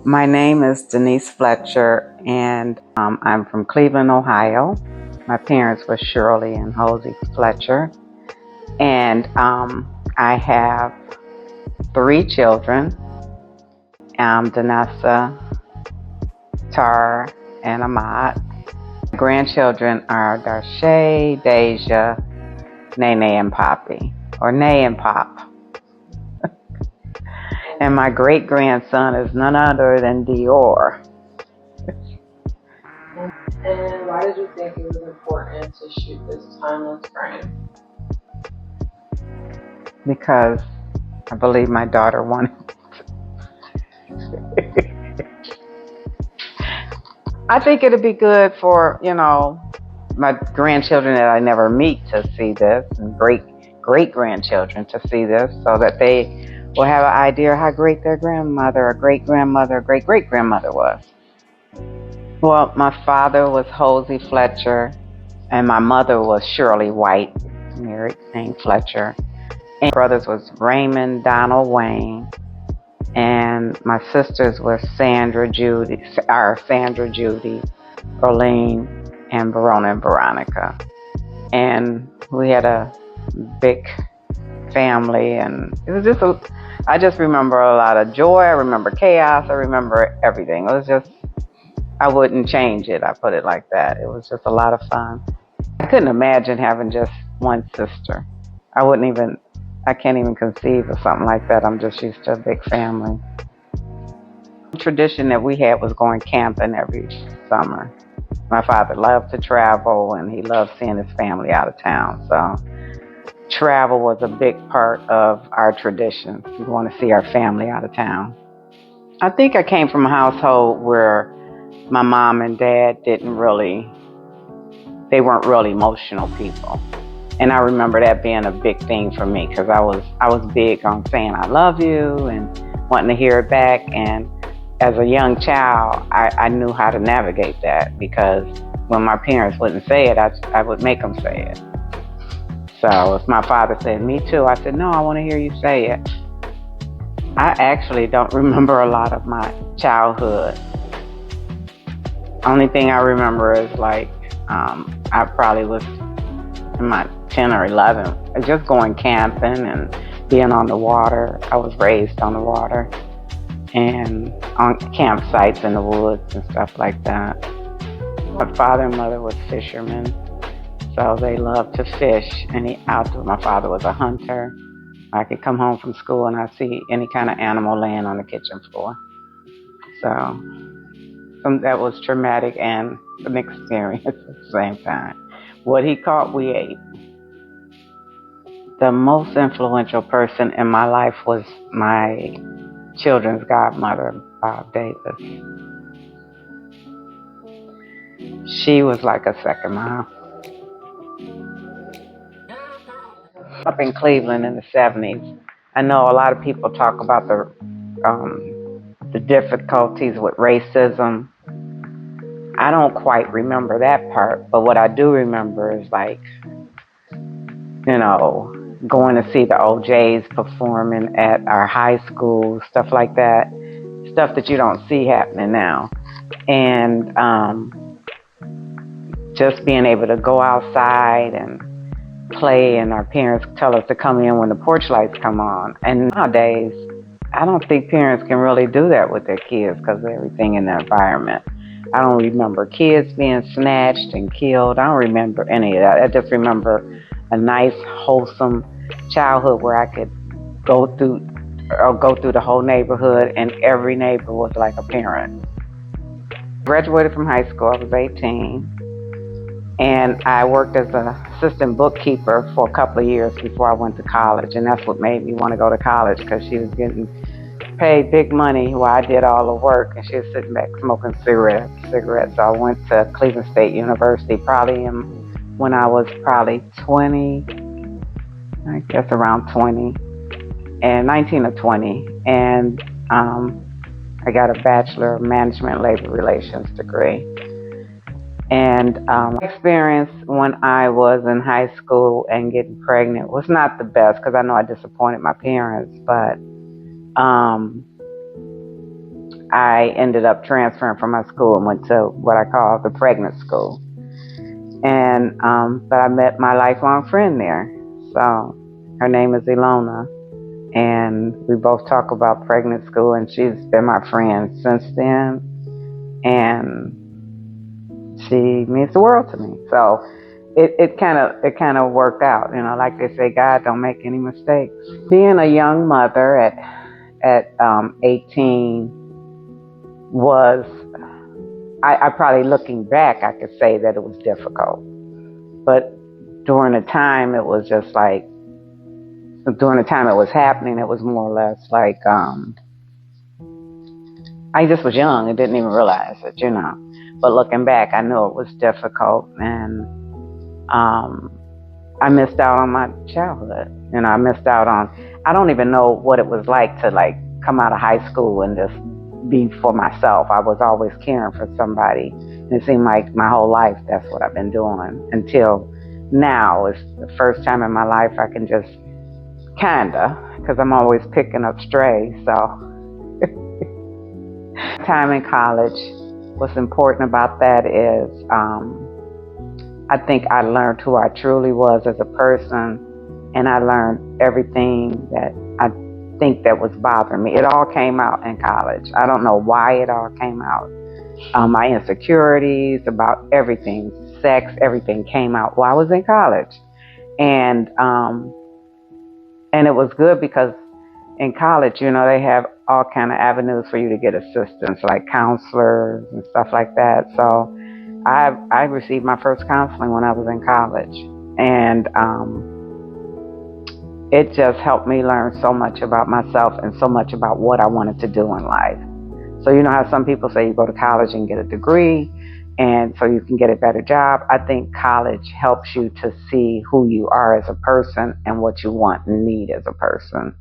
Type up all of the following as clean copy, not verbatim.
My name is Denise Fletcher, and I'm from Cleveland, Ohio. My parents were Shirley and Hosey Fletcher, and I have three children, Danessa, Tara, and Ahmad. My grandchildren are Darshay, Deja, Nene, and Poppy, or Nay and Pop. And my great-grandson is none other than Dior. And why did you think it was important to shoot this timeless frame? Because I believe my daughter wanted. I think it'd be good for, my grandchildren that I never meet to see this, and great grandchildren to see this, so that they will have an idea how great their grandmother or great grandmother or great great grandmother was. Well, my father was Hosey Fletcher, and my mother was Shirley White, married, named Fletcher. And my brothers was Raymond Donald Wayne, and my sisters were Sandra Judy, Erlene, and Verona and Veronica. And we had a big family, and it was I just remember a lot of joy. I remember chaos. I remember everything. It was just, I wouldn't change it. I put it like that. It was just a lot of fun. I couldn't imagine having just one sister. I can't even conceive of something like that. I'm just used to a big family. The tradition that we had was going camping every summer. My father loved to travel, and he loved seeing his family out of town. So travel was a big part of our tradition. We want to see our family out of town. I think I came from a household where my mom and dad they weren't really emotional people. And I remember that being a big thing for me, because I was big on saying I love you and wanting to hear it back. And as a young child, I knew how to navigate that, because when my parents wouldn't say it, I would make them say it. So if my father said, "Me too," I said, "No, I want to hear you say it." I actually don't remember a lot of my childhood. Only thing I remember is I probably was in my 10 or 11, just going camping and being on the water. I was raised on the water and on campsites in the woods and stuff like that. My father and mother was fishermen, so they loved to fish. My father was a hunter. I could come home from school and I'd see any kind of animal laying on the kitchen floor. So that was traumatic and an experience at the same time. What he caught, we ate. The most influential person in my life was my children's godmother, Bob Davis. She was like a second mom. Up in Cleveland in the 70s, I know a lot of people talk about the difficulties with racism. I don't quite remember that part, but what I do remember is going to see the OJs performing at our high school, stuff like that, stuff that you don't see happening now. And just being able to go outside and play, and our parents tell us to come in when the porch lights come on. And nowadays, I don't think parents can really do that with their kids because of everything in the environment. I don't remember kids being snatched and killed. I don't remember any of that. I just remember a nice, wholesome childhood where I could go through the whole neighborhood, and every neighbor was like a parent. Graduated from high school, I was 18, and I worked as an assistant bookkeeper for a couple of years before I went to college, and that's what made me want to go to college, because she was getting paid big money while I did all the work, and she was sitting back smoking cigarettes. So I went to Cleveland State University when I was probably 20, I guess around 20, and 19 or 20, and I got a Bachelor of Management and Labor Relations degree. And experience when I was in high school and getting pregnant was not the best, because I know I disappointed my parents, but I ended up transferring from my school and went to what I call the pregnant school. And but I met my lifelong friend there. So her name is Ilona, and we both talk about pregnant school, and she's been my friend since then, and she means the world to me. So it kind of worked out, you know. Like they say, God don't make any mistakes. Being a young mother at 18 was, I probably, looking back, I could say that it was difficult. But during the time it was just like, during the time it was happening, it was more or less like, I just was young and didn't even realize it, you know. But looking back, I knew it was difficult, and I missed out on my childhood. You know, I missed out on, I don't even know what it was like to like come out of high school and just be for myself. I was always caring for somebody. And it seemed like my whole life that's what I've been doing until now. It's the first time in my life I can just kinda, because I'm always picking up strays. So time in college, what's important about that is I think I learned who I truly was as a person, and I learned everything that I think that was bothering me. It all came out in college. I don't know why it all came out. My insecurities about everything, sex, everything came out while I was in college. And it was good because in college, you know, they have all kind of avenues for you to get assistance, like counselors and stuff like that. So I received my first counseling when I was in college, and it just helped me learn so much about myself and so much about what I wanted to do in life. So you know how some people say you go to college and get a degree, and so you can get a better job. I think college helps you to see who you are as a person and what you want and need as a person.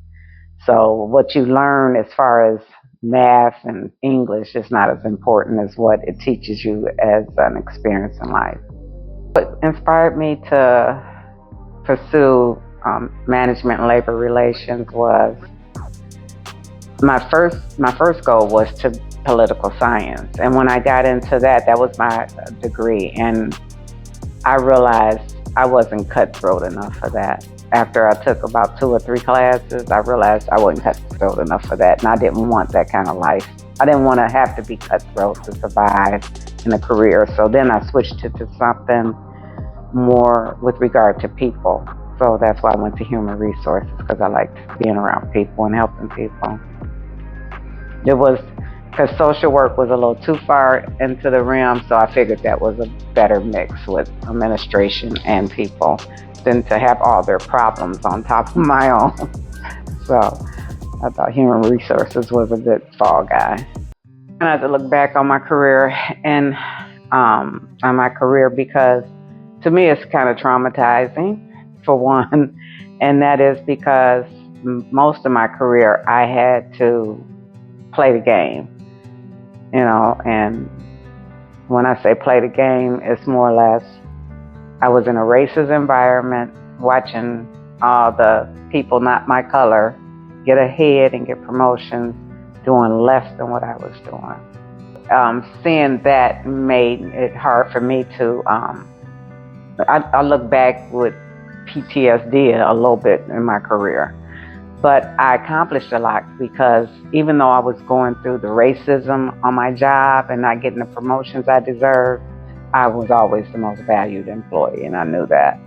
So what you learn as far as math and English is not as important as what it teaches you as an experience in life. What inspired me to pursue management and labor relations was my first goal was to political science. And when I got into that, that was my degree. And I realized I wasn't cutthroat enough for that. After I took about 2 or 3 classes, I realized I wasn't cutthroat enough for that, and I didn't want that kind of life. I didn't want to have to be cutthroat to survive in a career. So then I switched to something more with regard to people. So that's why I went to human resources, because I liked being around people and helping people. It was because social work was a little too far into the realm, so I figured that was a better mix with administration and people than to have all their problems on top of my own. So I thought human resources was a good fall guy. I had to look back on my career because to me it's kind of traumatizing, for one, and that is because most of my career I had to play the game, you know. And when I say play the game, it's more or less I was in a racist environment watching all the people not my color get ahead and get promotions doing less than what I was doing. Seeing that made it hard for me to, I look back with PTSD a little bit in my career. But I accomplished a lot because even though I was going through the racism on my job and not getting the promotions I deserved, I was always the most valued employee, and I knew that.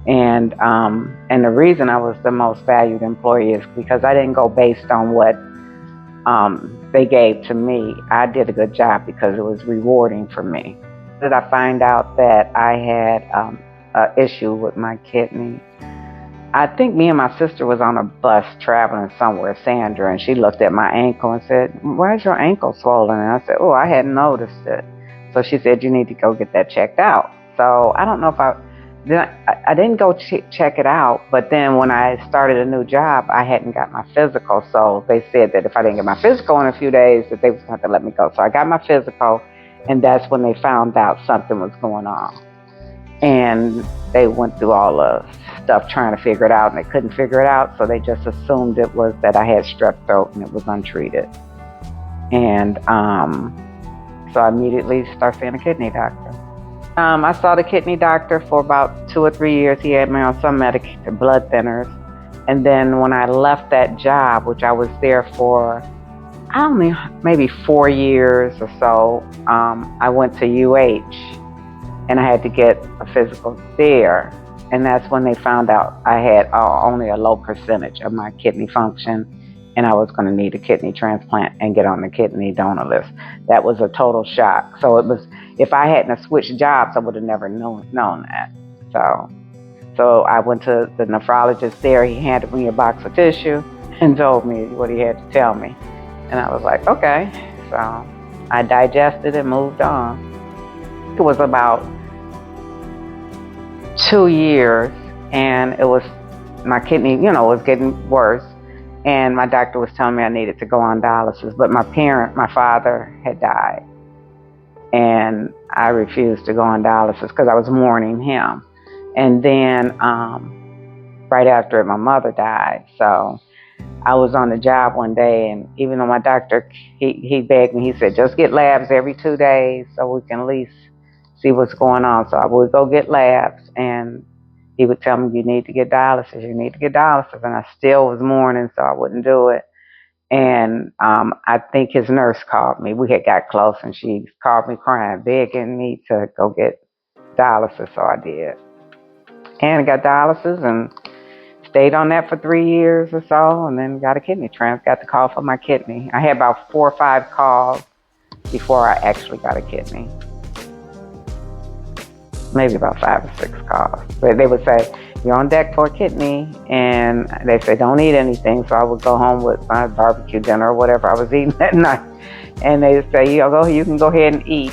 And the reason I was the most valued employee is because I didn't go based on what they gave to me. I did a good job because it was rewarding for me. Did I find out that I had an issue with my kidney? I think me and my sister was on a bus traveling somewhere, Sandra, and she looked at my ankle and said, "Why is your ankle swollen?" And I said, "Oh, I hadn't noticed it." So she said, "You need to go get that checked out." So I don't know if I didn't go check it out, but then when I started a new job, I hadn't got my physical. So they said that if I didn't get my physical in a few days, that they was going to have to let me go. So I got my physical, and that's when they found out something was going on. And they went through all the stuff trying to figure it out, and they couldn't figure it out, so they just assumed it was that I had strep throat and it was untreated. And so I immediately started seeing a kidney doctor. I saw the kidney doctor for about 2 or 3 years. He had me on some blood thinners. And then when I left that job, which I was there for, I don't know, maybe 4 years or so, I went to UH and I had to get a physical there. And that's when they found out I had only a low percentage of my kidney function, and I was going to need a kidney transplant and get on the kidney donor list. That was a total shock. So it was, if I hadn't have switched jobs, I would have never known that. So I went to the nephrologist there. He handed me a box of tissue and told me what he had to tell me. And I was like, okay. So I digested and moved on. It was about 2 years, and it was, my kidney, was getting worse. And my doctor was telling me I needed to go on dialysis. But my father had died. And I refused to go on dialysis because I was mourning him. And then right after it, my mother died. So I was on the job one day, and even though my doctor, he begged me, he said, just get labs every 2 days so we can at least see what's going on. So I would go get labs, and he would tell me, you need to get dialysis. And I still was mourning, so I wouldn't do it. And I think his nurse called me. We had got close, and she called me crying, begging me to go get dialysis. So I did. And I got dialysis and stayed on that for 3 years or so, and then got a kidney transplant. Got the call for my kidney. I had about 4 or 5 calls before I actually got a kidney. Maybe about 5 or 6 calls. But they would say, you're on deck for a kidney, and they say, don't eat anything. So I would go home with my barbecue dinner or whatever I was eating that night. And they would say, you can go ahead and eat.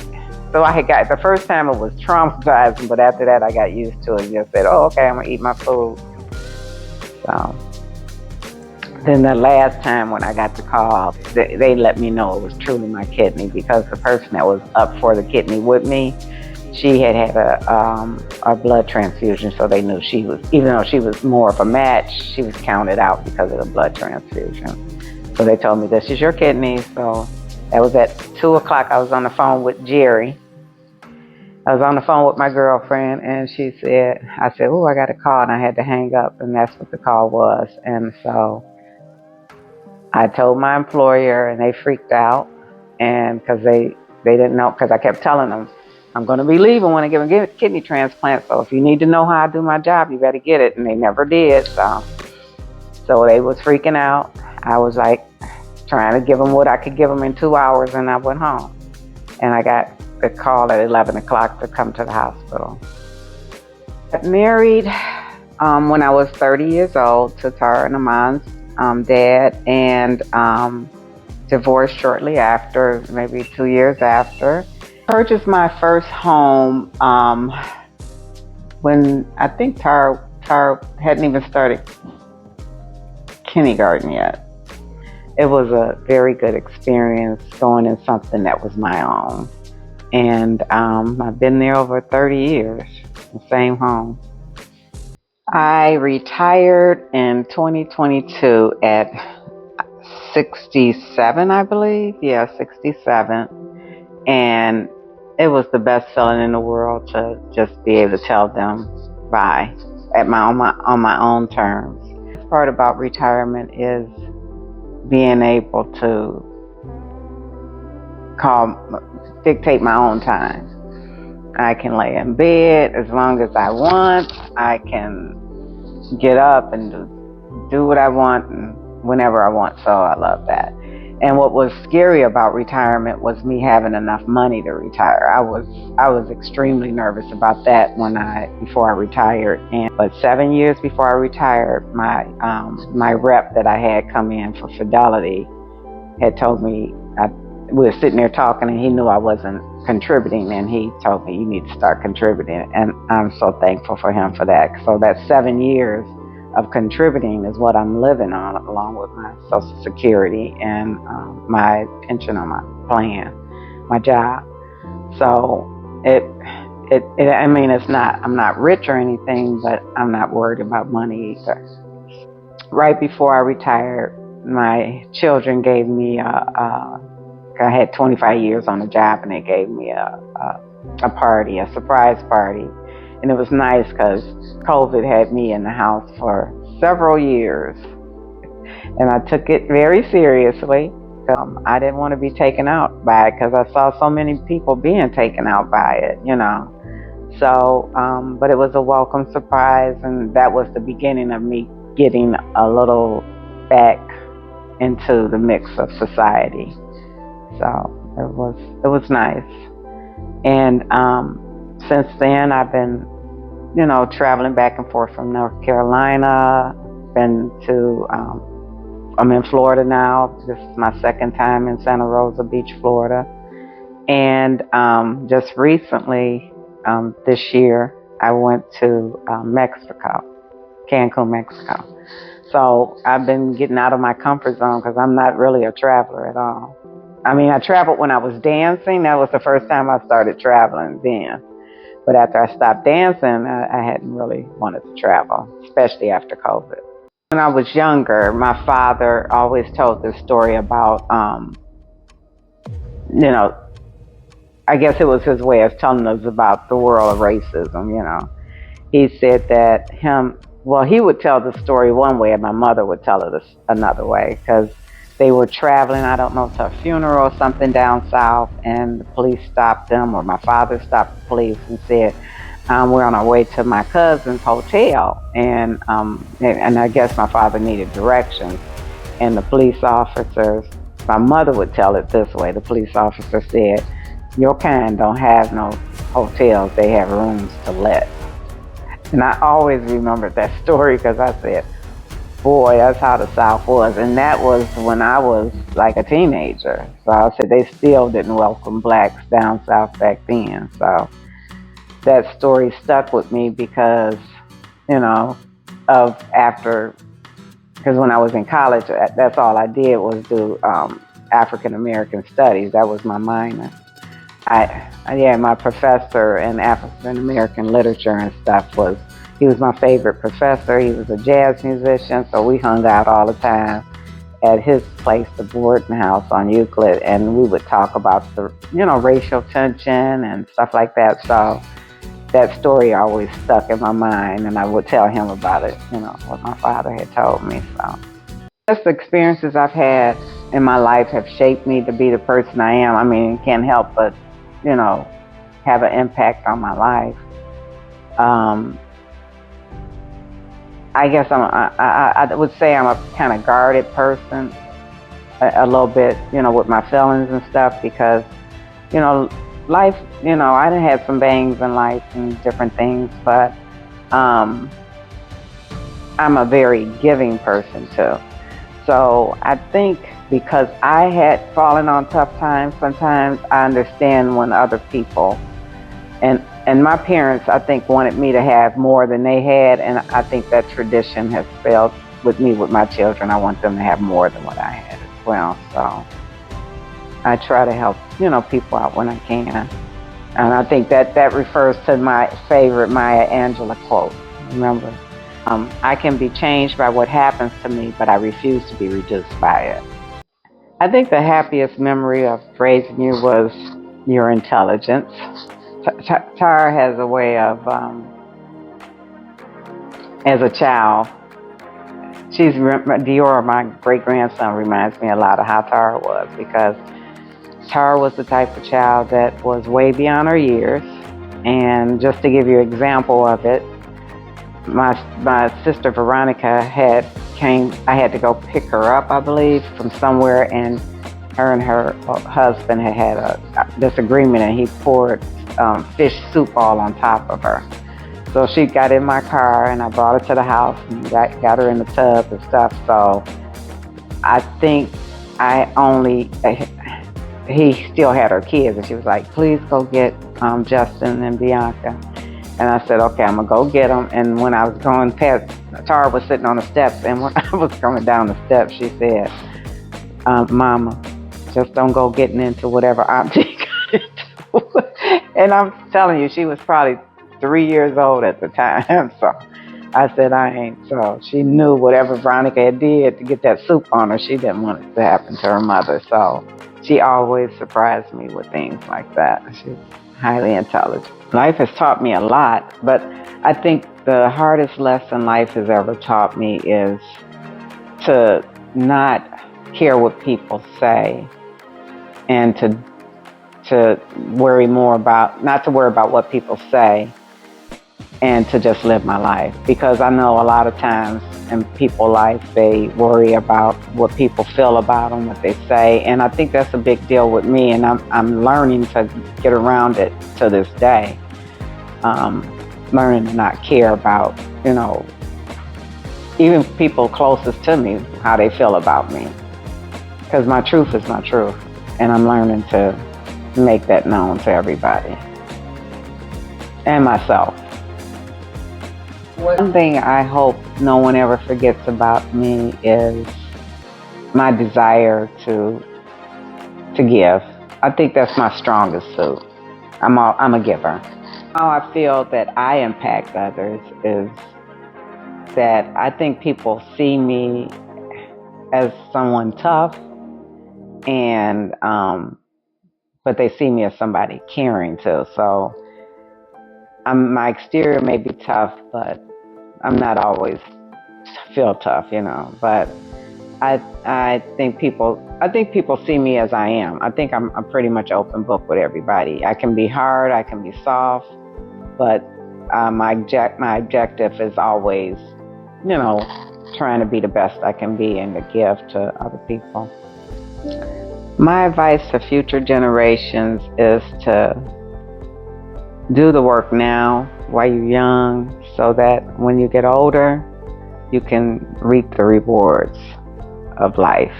So the first time it was traumatizing, but after that I got used to it and just said, oh, okay, I'm going to eat my food. So then the last time when I got the call, they let me know it was truly my kidney, because the person that was up for the kidney with me, she had a blood transfusion, so they knew she was, even though she was more of a match, she was counted out because of the blood transfusion. So they told me, this is your kidney. So that was at 2 o'clock. I was on the phone with Jerry. I was on the phone with my girlfriend, and I said, oh, I got a call, and I had to hang up, and that's what the call was. And so I told my employer, and they freaked out, and because they didn't know, because I kept telling them, I'm going to be leaving when I get a kidney transplant, so if you need to know how I do my job, you better get it. And they never did, so they was freaking out. I was like trying to give them what I could give them in 2 hours, and I went home. And I got the call at 11 o'clock to come to the hospital. I got married when I was 30 years old to Tara and Aman's dad, and divorced shortly after, maybe 2 years after. Purchased my first home when I think Tara hadn't even started kindergarten yet. It was a very good experience going in something that was my own. And I've been there over 30 years, the same home. I retired in 2022 at 67, I believe. Yeah, 67. And it was the best feeling in the world to just be able to tell them bye on my own terms. The part about retirement is being able to dictate my own time. I can lay in bed as long as I want. I can get up and do what I want and whenever I want. So I love that. And what was scary about retirement was me having enough money to retire. I was extremely nervous about that before I retired. But 7 years before I retired, my rep that I had come in for Fidelity had told me, we were sitting there talking, and he knew I wasn't contributing, and he told me, you need to start contributing. And I'm so thankful for him for that. So that 7 years of contributing is what I'm living on, along with my Social Security and my pension on my plan, my job. So I'm not rich or anything, but I'm not worried about money either. Right before I retired, my children gave me a I had 25 years on the job, and they gave me a party, a surprise party. And it was nice because COVID had me in the house for several years. And I took it very seriously. I didn't want to be taken out by it because I saw so many people being taken out by it, you know. So, but it was a welcome surprise, and that was the beginning of me getting a little back into the mix of society. So it was nice. And since then, I've been, you know, traveling back and forth from North Carolina. Been to I'm in Florida now. This is my second time in Santa Rosa Beach, Florida. And just recently, this year, I went to Mexico, Cancun, Mexico. So I've been getting out of my comfort zone because I'm not really a traveler at all. I mean, I traveled when I was dancing. That was the first time I started traveling then. But after I stopped dancing, I hadn't really wanted to travel, especially after COVID. When I was younger, my father always told this story about, you know, I guess it was his way of telling us about the world of racism, you know. He said that he would tell the story one way and my mother would tell it another way because they were traveling, I don't know, to a funeral or something down south, and the police stopped them, or my father stopped the police and said, we're on our way to my cousin's hotel. And I guess my father needed directions. And the police officers, my mother would tell it this way, the police officer said, your kind don't have no hotels, they have rooms to let. And I always remembered that story because I said, boy, that's how the South was. And that was when I was like a teenager. So I said they still didn't welcome blacks down south back then. So that story stuck with me because, you know, because when I was in college, that's all I did was do African American studies. That was my minor. My professor in African American literature and stuff he was my favorite professor. He was a jazz musician, so we hung out all the time at his place, the Borden House on Euclid, and we would talk about the, you know, racial tension and stuff like that. So that story always stuck in my mind, and I would tell him about it, you know, what my father had told me. So just the experiences I've had in my life have shaped me to be the person I am. I mean, it can't help but, you know, have an impact on my life. I guess I would say I'm a kind of guarded person, a little bit, you know, with my feelings and stuff because, you know, life, you know, I done had some bangs in life and different things, but I'm a very giving person too. So I think because I had fallen on tough times, sometimes I understand when other people, and my parents, I think, wanted me to have more than they had, and I think that tradition has failed with me with my children. I want them to have more than what I had as well. So I try to help, you know, people out when I can. And I think that refers to my favorite Maya Angelou quote. Remember, I can be changed by what happens to me, but I refuse to be reduced by it. I think the happiest memory of raising you was your intelligence. Tara has a way of, as a child, Dior, my great-grandson, reminds me a lot of how Tara was because Tara was the type of child that was way beyond her years. And just to give you an example of it, my sister Veronica I had to go pick her up, I believe, from somewhere, and her and her husband had a disagreement, and he poured fish soup all on top of her. So she got in my car, and I brought her to the house and got her in the tub and stuff. So I think he still had her kids, and she was like, please go get Justin and Bianca. And I said, okay, I'm going to go get them. And when I was going past, Tara was sitting on the steps, and when I was coming down the steps, she said, Mama, just don't go getting into whatever Auntie got into. And I'm telling you, she was probably 3 years old at the time. So I said, I ain't. So she knew whatever Veronica had did to get that soup on her, she didn't want it to happen to her mother. So She always surprised me with things like that. She's highly intelligent. Life has taught me a lot, but I think the hardest lesson life has ever taught me is to not care what people say, and to worry more about, not to worry about what people say, and to just live my life. Because I know a lot of times in people's life, they worry about what people feel about them, what they say. And I think that's a big deal with me, and I'm learning to get around it to this day. Learning to not care about, even people closest to me, how they feel about me. Because my truth is my truth. And I'm learning to make that known to everybody. And myself. One thing I hope no one ever forgets about me is my desire to give. I think that's my strongest suit. I'm a giver. How I feel that I impact others is that I think people see me as someone tough, and but they see me as somebody caring too. So my exterior may be tough, but I'm not always feel tough, But I think people see me as I am. I think I'm pretty much open book with everybody. I can be hard, I can be soft, but my objective is always, trying to be the best I can be and to give to other people. My advice to future generations is to do the work now while you're young, so that when you get older, you can reap the rewards of life.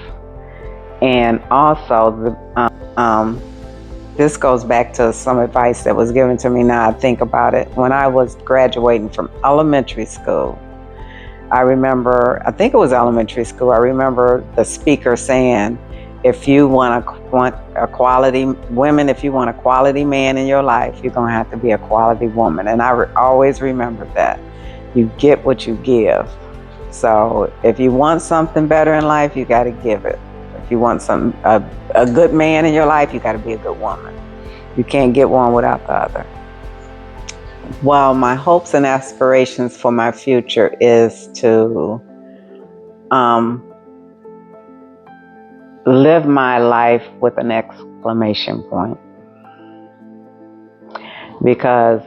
And also, this goes back to some advice that was given to me, now I think about it. When I was graduating from elementary school, I think it was elementary school, I remember the speaker saying, if you want a quality man in your life, you're going to have to be a quality woman. And I always remember that. You get what you give. So if you want something better in life, you got to give it. If you want a good man in your life, you got to be a good woman. You can't get one without the other. Well, my hopes and aspirations for my future is to live my life with an exclamation point. Because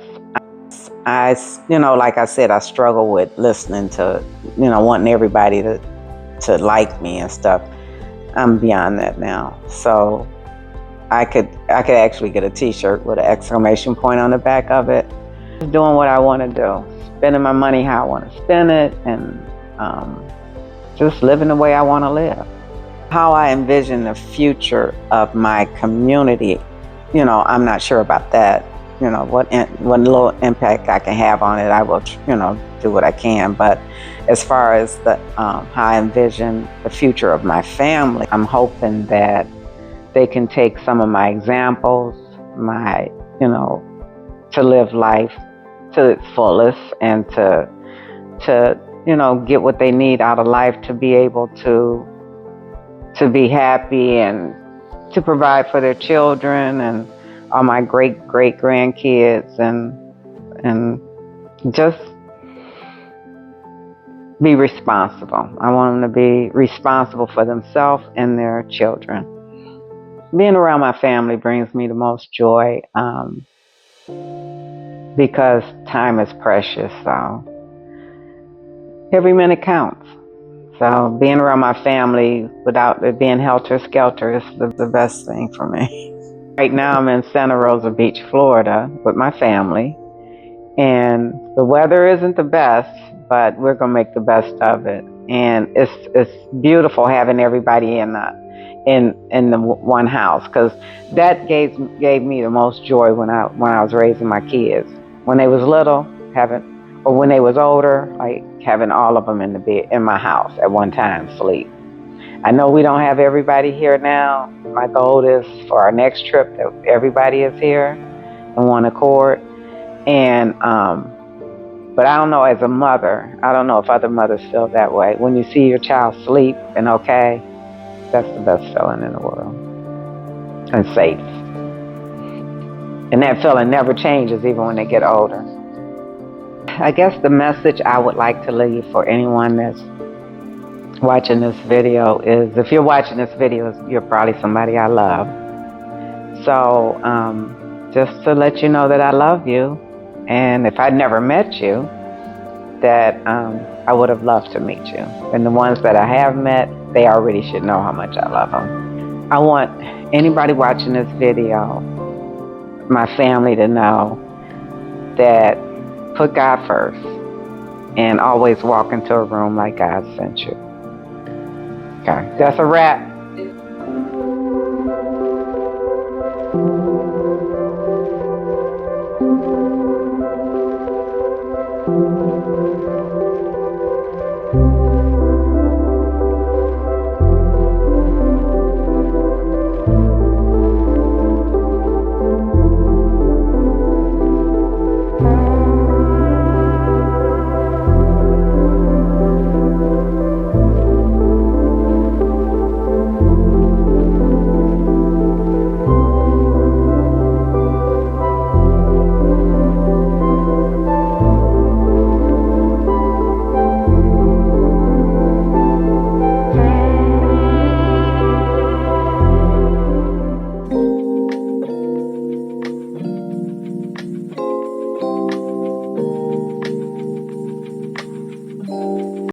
like I said, I struggle with listening to, wanting everybody to like me and stuff. I'm beyond that now. So I could actually get a t-shirt with an exclamation point on the back of it. Doing what I want to do, spending my money how I want to spend it, and just living the way I want to live. How I envision the future of my community, I'm not sure about that. What little impact I can have on it, I will, do what I can. But as far as how I envision the future of my family, I'm hoping that they can take some of my examples, to live life to its fullest, and to get what they need out of life to be able to be happy and to provide for their children and all my great grandkids, and just be responsible. I want them to be responsible for themselves and their children. Being around my family brings me the most joy, because time is precious, so every minute counts. So being around my family without it being helter-skelter is the best thing for me. Right now I'm in Santa Rosa Beach, Florida with my family, and the weather isn't the best, but we're going to make the best of it. And it's beautiful having everybody in the one house, because that gave me the most joy when I was raising my kids. When they was little, or when they was older, like having all of them in my house at one time, sleep. I know we don't have everybody here now. My goal is for our next trip that everybody is here in one accord. And but I don't know, as a mother, I don't know if other mothers feel that way. When you see your child sleep and okay, that's the best feeling in the world. and safe. And that feeling never changes even when they get older. I guess the message I would like to leave for anyone that's watching this video is, if you're watching this video, you're probably somebody I love. So just to let you know that I love you, and if I'd never met you, that I would have loved to meet you. And the ones that I have met, they already should know how much I love them. I want anybody watching this video, my family, to know that put God first and always walk into a room like God sent you. Okay, that's a wrap.